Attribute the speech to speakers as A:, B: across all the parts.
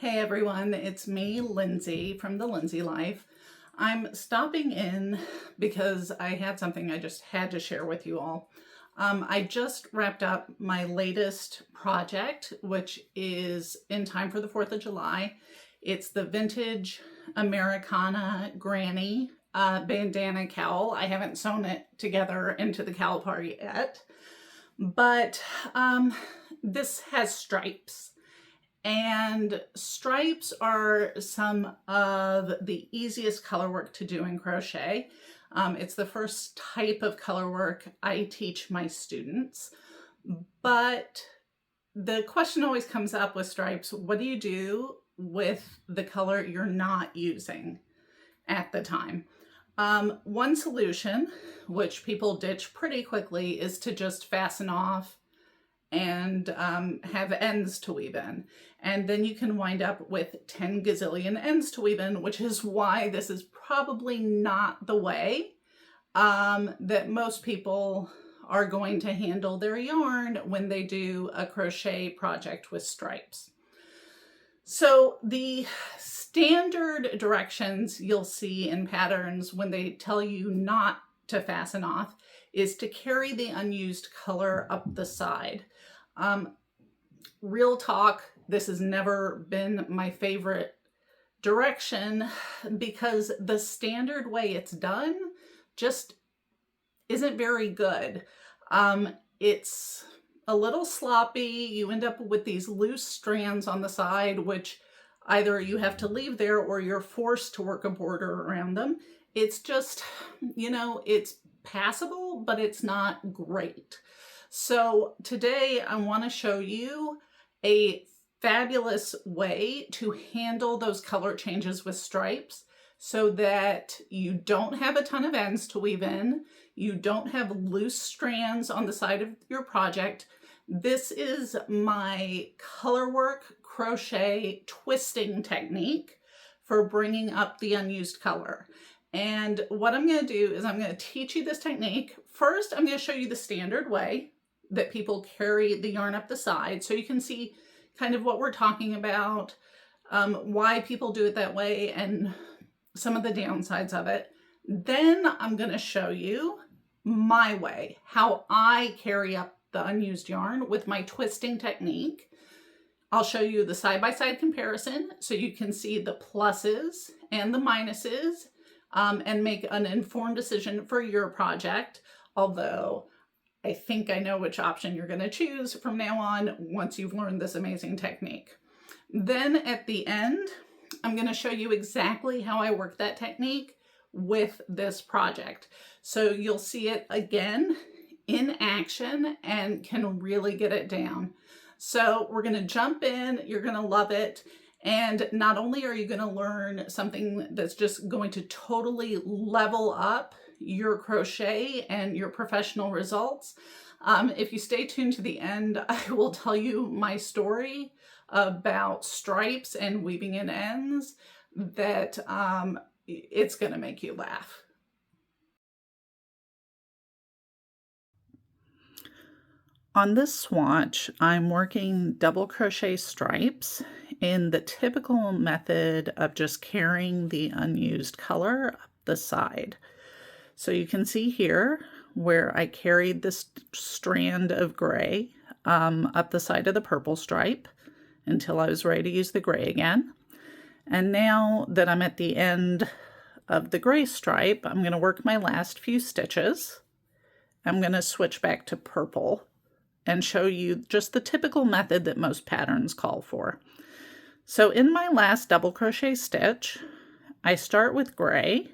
A: Hey everyone, it's me, Lindsay from the Lindsey Life. I'm stopping in because I had something I just had to share with you all. I just wrapped up my latest project, which is in time for the 4th of July. It's the vintage Americana granny bandana cowl. I haven't sewn it together into the cowl part yet, but this has stripes. And stripes are some of the easiest color work to do in crochet. It's the first type of color work I teach my students. But the question always comes up with stripes, what do you do with the color you're not using at the time? One solution, which people ditch pretty quickly, is to just fasten off and have ends to weave in. And then you can wind up with 10 gazillion ends to weave in, which is why this is probably not the way that most people are going to handle their yarn when they do a crochet project with stripes. So the standard directions you'll see in patterns when they tell you not to fasten off is to carry the unused color up the side. Real talk, this has never been my favorite direction because the standard way it's done just isn't very good. It's a little sloppy. You end up with these loose strands on the side, which either you have to leave there or you're forced to work a border around them. It's just, it's passable, but it's not great. So today I want to show you a fabulous way to handle those color changes with stripes so that you don't have a ton of ends to weave in, you don't have loose strands on the side of your project. This is my color work crochet twisting technique for bringing up the unused color. And what I'm going to do is I'm going to teach you this technique. First, I'm going to show you the standard way that people carry the yarn up the side so you can see kind of what we're talking about, why people do it that way, and some of the downsides of it. Then I'm going to show you my way, how I carry up the unused yarn with my twisting technique. I'll show you the side-by-side comparison so you can see the pluses and the minuses and make an informed decision for your project, although I think I know which option you're going to choose from now on once you've learned this amazing technique. Then at the end, I'm going to show you exactly how I work that technique with this project. So you'll see it again in action and can really get it down. So we're going to jump in. You're going to love it. And not only are you going to learn something that's just going to totally level up your crochet and your professional results. If you stay tuned to the end, I will tell you my story about stripes and weaving in ends that it's going to make you laugh. On this swatch, I'm working double crochet stripes in the typical method of just carrying the unused color up the side. So you can see here where I carried this strand of gray up the side of the purple stripe until I was ready to use the gray again. And now that I'm at the end of the gray stripe, I'm going to work my last few stitches. I'm going to switch back to purple and show you just the typical method that most patterns call for. So in my last double crochet stitch, I start with gray,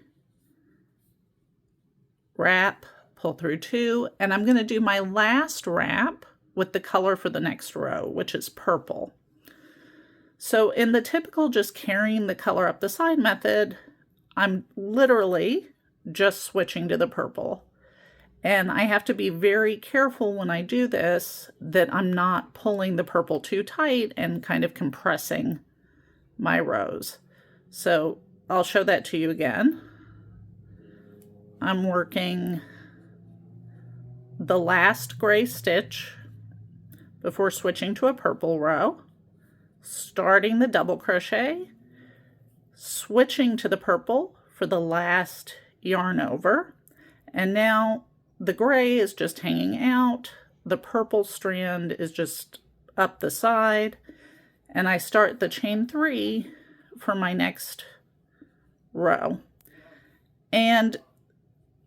A: wrap, pull through 2, and I'm going to do my last wrap with the color for the next row, which is purple. So in the typical just carrying the color up the side method, I'm literally just switching to the purple. And I have to be very careful when I do this that I'm not pulling the purple too tight and kind of compressing my rows. So I'll show that to you again. I'm working the last gray stitch before switching to a purple row, starting the double crochet, switching to the purple for the last yarn over, and now the gray is just hanging out, the purple strand is just up the side, and I start the chain 3 for my next row. And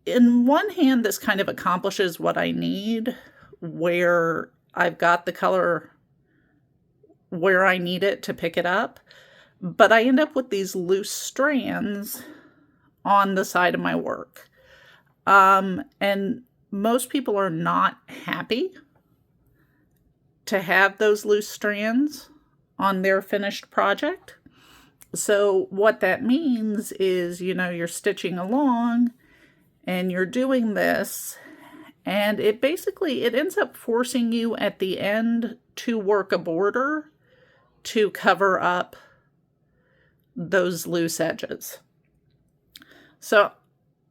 A: in one hand, this kind of accomplishes what I need, where I've got the color where I need it to pick it up, but I end up with these loose strands on the side of my work. And most people are not happy to have those loose strands on their finished project. So what that means is, you know, you're stitching along and you're doing this, and it ends up forcing you at the end to work a border to cover up those loose edges. So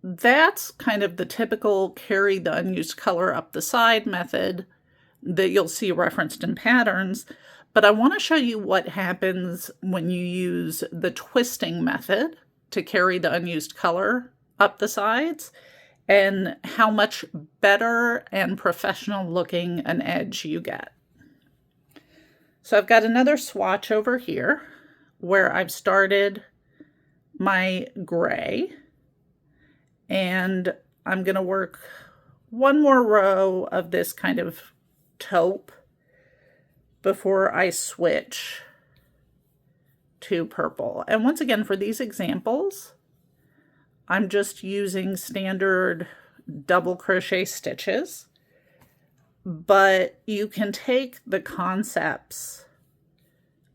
A: that's kind of the typical carry the unused color up the side method that you'll see referenced in patterns. But I want to show you what happens when you use the twisting method to carry the unused color up the sides, and how much better and professional looking an edge you get. So I've got another swatch over here where I've started my gray, and I'm going to work one more row of this kind of taupe before I switch to purple. And once again, for these examples, I'm just using standard double crochet stitches, but you can take the concepts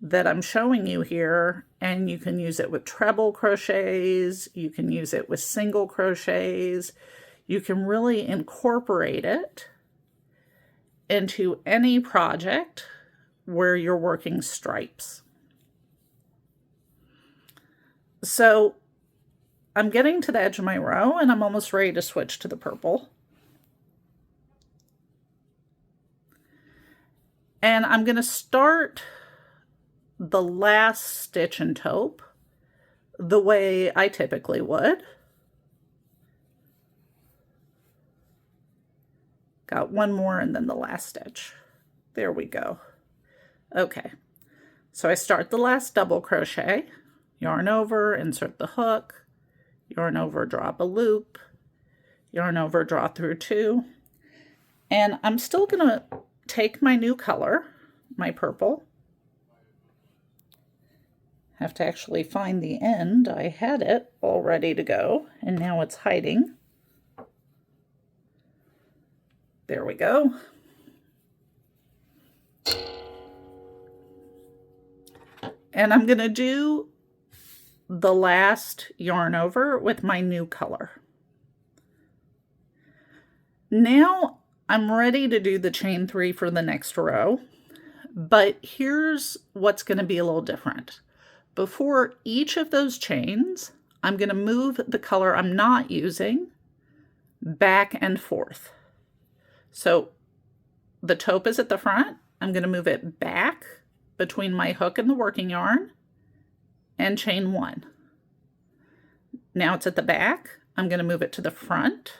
A: that I'm showing you here and you can use it with treble crochets, you can use it with single crochets, you can really incorporate it into any project where you're working stripes. So I'm getting to the edge of my row and I'm almost ready to switch to the purple. And I'm going to start the last stitch in taupe the way I typically would. Got one more and then the last stitch. There we go. Okay, so I start the last double crochet, yarn over, insert the hook, yarn over, drop a loop, yarn over, draw through 2, and I'm still going to take my new color, my purple. Have to actually find the end. I had it all ready to go, and now it's hiding. There we go. And I'm going to do the last yarn over with my new color. Now I'm ready to do the chain 3 for the next row, but here's what's going to be a little different. Before each of those chains, I'm going to move the color I'm not using back and forth. So the taupe is at the front. I'm going to move it back between my hook and the working yarn and chain 1. Now it's at the back. I'm going to move it to the front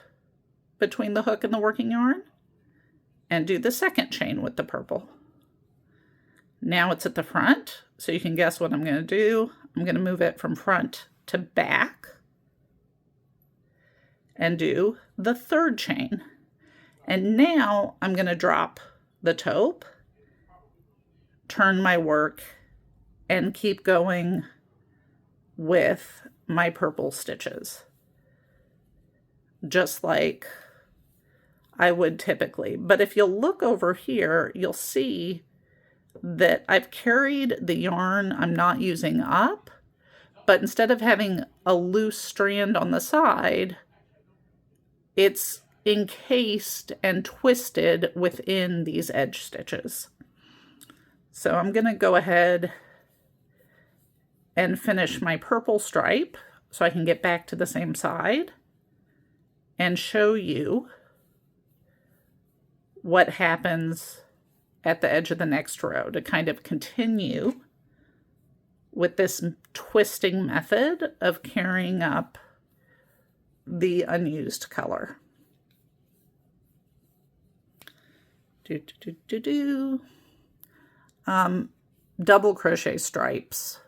A: between the hook and the working yarn and do the second chain with the purple. Now it's at the front, so you can guess what I'm going to do. I'm going to move it from front to back and do the third chain. And now I'm going to drop the taupe, turn my work, and keep going with my purple stitches, just like I would typically. But if you'll look over here, you'll see that I've carried the yarn I'm not using up, but instead of having a loose strand on the side, it's encased and twisted within these edge stitches. So I'm going to go ahead and finish my purple stripe so I can get back to the same side and show you what happens at the edge of the next row to kind of continue with this twisting method of carrying up the unused color. Double crochet stripes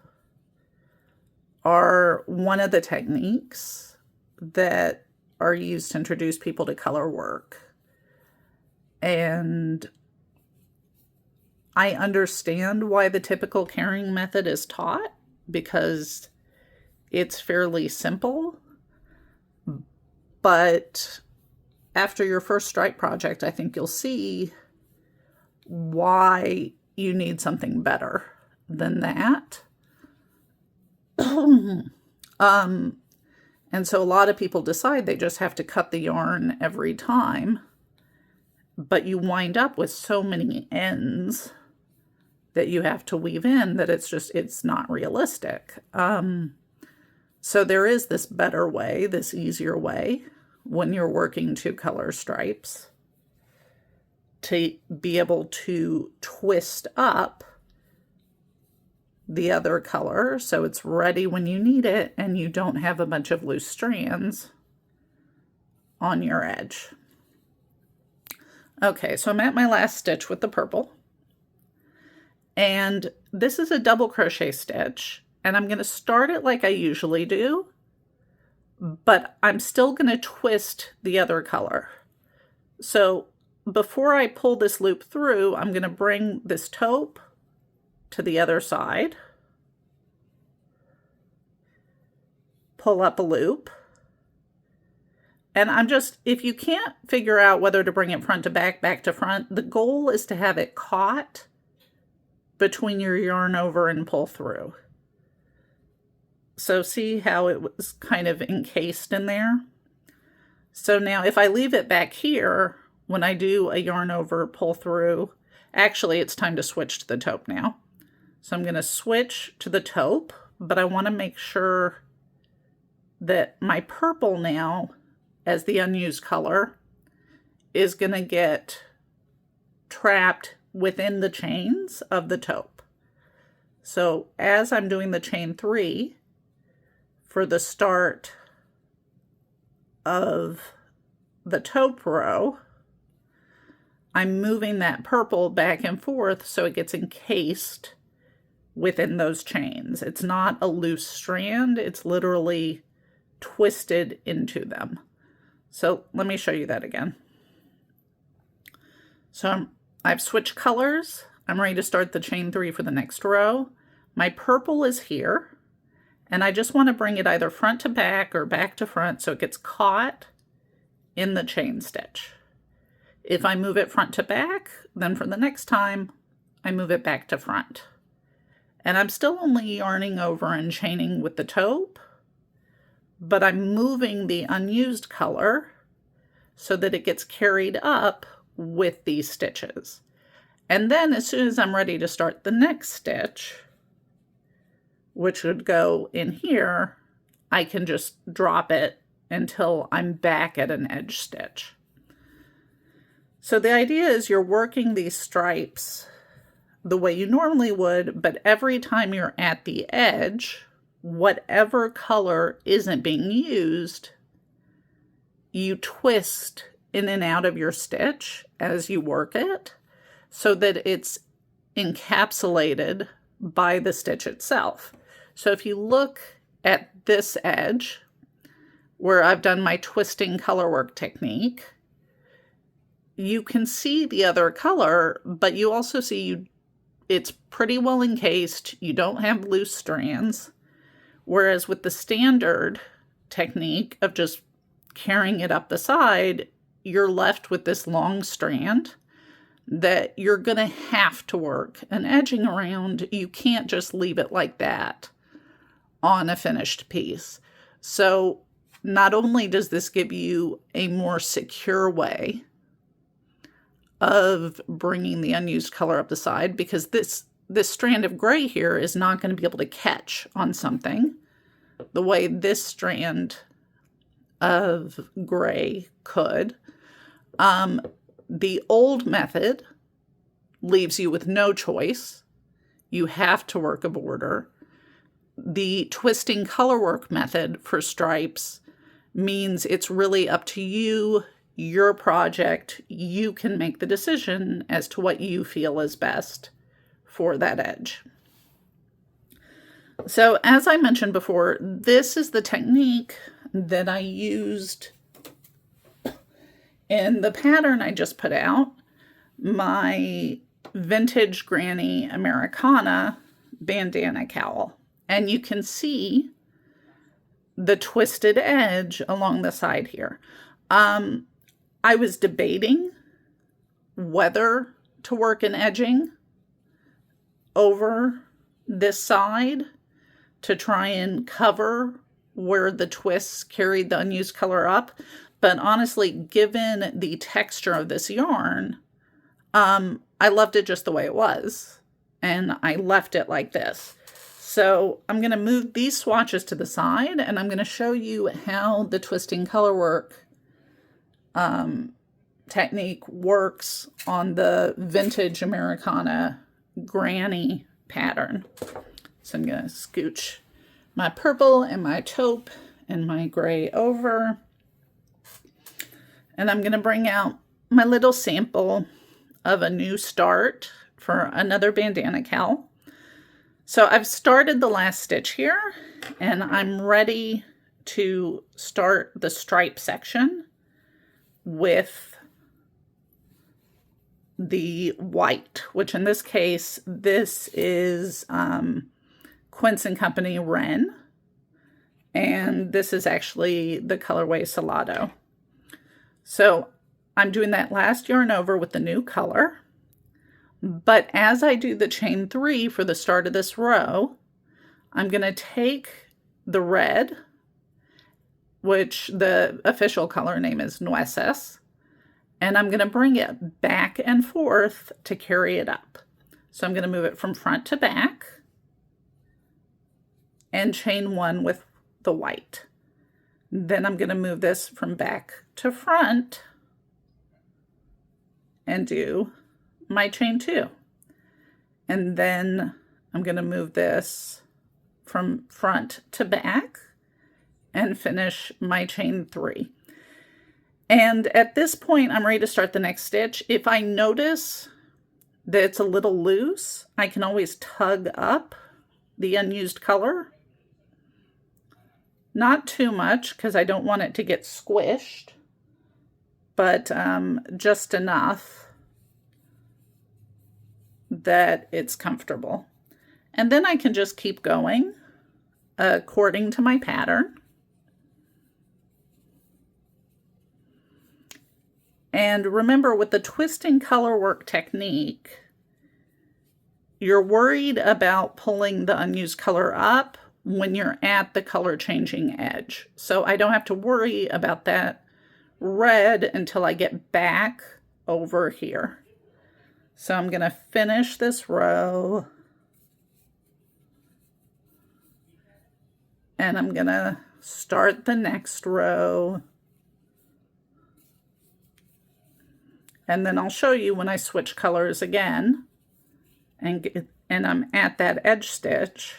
A: are one of the techniques that are used to introduce people to color work. And I understand why the typical carrying method is taught, because it's fairly simple. But after your first stripe project, I think you'll see why you need something better than that. And so a lot of people decide they just have to cut the yarn every time, but you wind up with so many ends that you have to weave in that it's not realistic. So there is this better way, this easier way, when you're working 2-color stripes, to be able to twist up the other color so it's ready when you need it and you don't have a bunch of loose strands on your edge. Okay, so I'm at my last stitch with the purple, and this is a double crochet stitch, and I'm going to start it like I usually do, but I'm still going to twist the other color. So before I pull this loop through, I'm going to bring this taupe to the other side, pull up a loop, and if you can't figure out whether to bring it front to back, back to front, the goal is to have it caught between your yarn over and pull through. So see how it was kind of encased in there? So now if I leave it back here, when I do a yarn over pull through, actually it's time to switch to the taupe now. So I'm going to switch to the taupe, but I want to make sure that my purple now, as the unused color, is going to get trapped within the chains of the taupe. So as I'm doing the chain 3 for the start of the taupe row, I'm moving that purple back and forth so it gets encased within those chains. It's not a loose strand, it's literally twisted into them. So let me show you that again. So I've switched colors. I'm ready to start the chain 3 for the next row. My purple is here, and I just want to bring it either front to back or back to front so it gets caught in the chain stitch. If I move it front to back, then for the next time, I move it back to front. And I'm still only yarning over and chaining with the taupe, but I'm moving the unused color so that it gets carried up with these stitches. And then as soon as I'm ready to start the next stitch, which would go in here, I can just drop it until I'm back at an edge stitch. So the idea is you're working these stripes the way you normally would, but every time you're at the edge, whatever color isn't being used, you twist in and out of your stitch as you work it so that it's encapsulated by the stitch itself. So if you look at this edge where I've done my twisting color work technique, you can see the other color, but you also see it's pretty well encased. You don't have loose strands. Whereas with the standard technique of just carrying it up the side, you're left with this long strand that you're going to have to work an edging around. You can't just leave it like that on a finished piece. So not only does this give you a more secure way of bringing the unused color up the side, because this strand of gray here is not going to be able to catch on something the way this strand of gray could. The old method leaves you with no choice. You have to work a border. the twisting colorwork method for stripes means it's really up to you, your project. You can make the decision as to what you feel is best for that edge. So as I mentioned before, this is the technique that I used in the pattern I just put out, my vintage granny Americana bandana cowl. And you can see the twisted edge along the side here. I was debating whether to work an edging over this side to try and cover where the twists carried the unused color up. But honestly, given the texture of this yarn, I loved it just the way it was. And I left it like this. So I'm going to move these swatches to the side, and I'm going to show you how the twisting colorwork technique works on the vintage Americana granny pattern. So I'm going to scooch my purple and my taupe and my gray over. And I'm going to bring out my little sample of a new start for another bandana cowl. So I've started the last stitch here, and I'm ready to start the stripe section with the white, which in this case, this is Quince & Company Wren, and this is actually the colorway Salado. So I'm doing that last yarn over with the new color. But as I do the chain 3 for the start of this row, I'm going to take the red, which the official color name is Nueces, and I'm going to bring it back and forth to carry it up. So I'm going to move it from front to back and chain 1 with the white. Then I'm going to move this from back to front and do my chain 2. And then I'm going to move this from front to back and finish my chain 3. And at this point, I'm ready to start the next stitch. If I notice that it's a little loose, I can always tug up the unused color. Not too much, because I don't want it to get squished, but just enough that it's comfortable. And then I can just keep going according to my pattern. And remember, with the twisting colorwork technique, you're worried about pulling the unused color up when you're at the color changing edge. So I don't have to worry about that red until I get back over here. So I'm going to finish this row, and I'm going to start the next row, and then I'll show you when I switch colors again and I'm at that edge stitch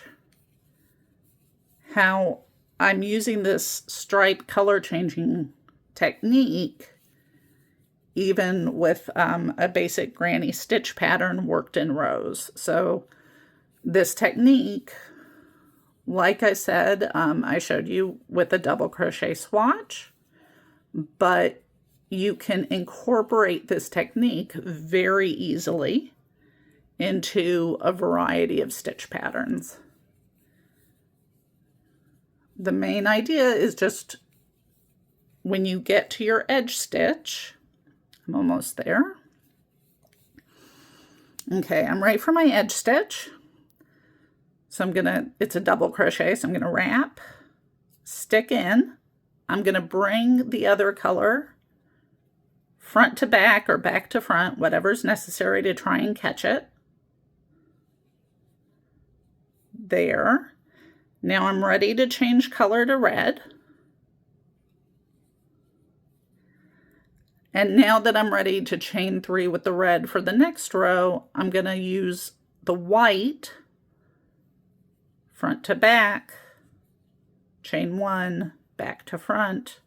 A: how I'm using this stripe color changing technique even with a basic granny stitch pattern worked in rows. So this technique, like I said, I showed you with a double crochet swatch, but you can incorporate this technique very easily into a variety of stitch patterns. The main idea is just when you get to your edge stitch, I'm almost there. Okay, I'm ready for my edge stitch. So it's a double crochet, so I'm gonna wrap, stick in. I'm gonna bring the other color front to back or back to front, whatever's necessary to try and catch it. There. Now I'm ready to change color to red. And now that I'm ready to chain 3 with the red for the next row, I'm going to use the white front to back, chain 1, back to front,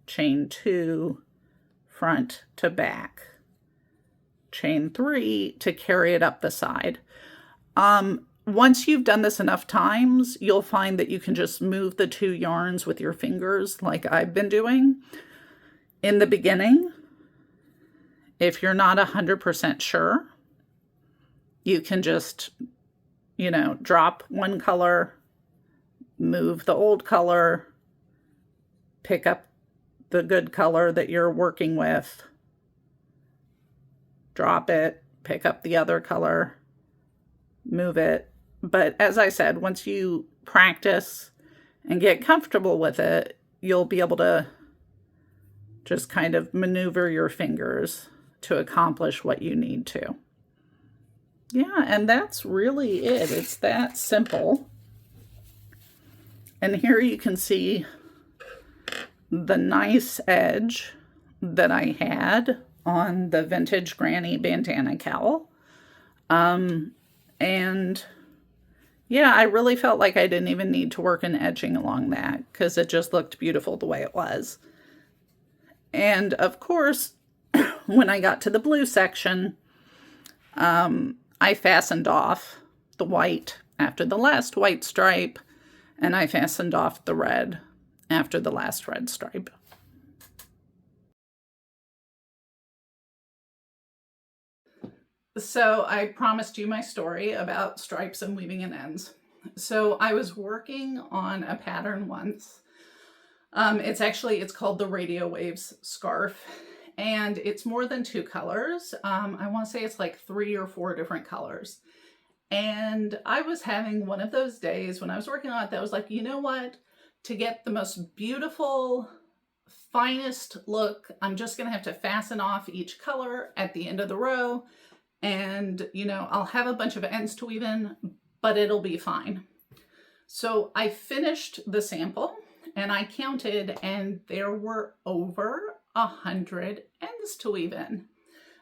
A: chain 2, front to back, chain 3 to carry it up the side. Once you've done this enough times, you'll find that you can just move the 2 yarns with your fingers like I've been doing. In the beginning, if you're not 100% sure, you can just, you know, drop one color, move the old color, pick up the good color that you're working with, drop it, pick up the other color, move it. But as I said, once you practice and get comfortable with it, you'll be able to just kind of maneuver your fingers to accomplish what you need to. Yeah, and that's really it. It's that simple. And here you can see the nice edge that I had on the vintage granny bandana cowl. And yeah, I really felt like I didn't even need to work an edging along that because it just looked beautiful the way it was. And of course, when I got to the blue section, I fastened off the white after the last white stripe, and I fastened off the red after the last red stripe. So I promised you my story about stripes and weaving in ends. So I was working on a pattern once. It's called the Radio Waves scarf, and it's more than 2 colors. I want to say it's like 3 or 4 different colors. And I was having one of those days when I was working on it that I was like, you know what? To get the most beautiful, finest look, I'm just going to have to fasten off each color at the end of the row. And, you know, I'll have a bunch of ends to weave in, but it'll be fine. So I finished the sample and I counted, and there were over 100 ends to weave in.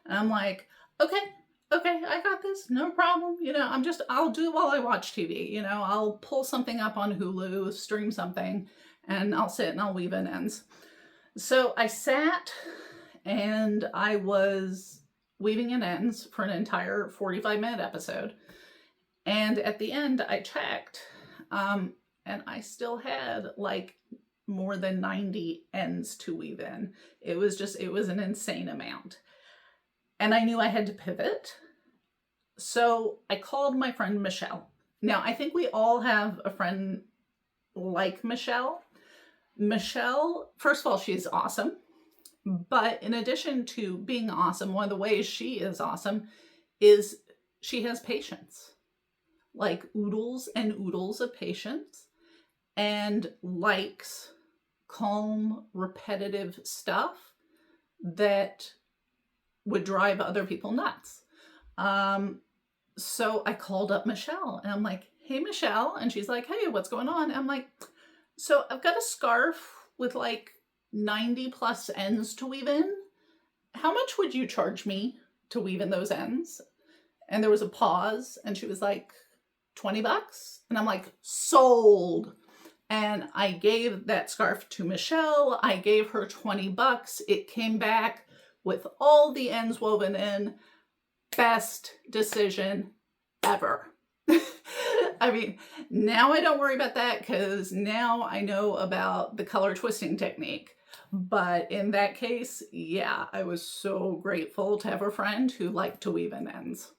A: And I'm like, okay, I got this, no problem. You know, I'll do it while I watch TV. You know, I'll pull something up on Hulu, stream something, and I'll sit and I'll weave in ends. So I sat and I was weaving in ends for an entire 45-minute episode. And at the end, I checked, and I still had like more than 90 ends to weave in. It was an insane amount. And I knew I had to pivot. So I called my friend Michelle. Now, I think we all have a friend like Michelle. Michelle, first of all, she's awesome. But in addition to being awesome, one of the ways she is awesome is she has patience. Like oodles and oodles of patience, and likes calm, repetitive stuff that would drive other people nuts. So I called up Michelle and I'm like, hey, Michelle. And she's like, hey, what's going on? And I'm like, so I've got a scarf with like 90 plus ends to weave in. How much would you charge me to weave in those ends? And there was a pause and she was like, $20. And I'm like, sold. And I gave that scarf to Michelle. I gave her $20. It came back with all the ends woven in. Best decision ever. I mean, now I don't worry about that because now I know about the color twisting technique. But in that case, yeah, I was so grateful to have a friend who liked to weave in ends.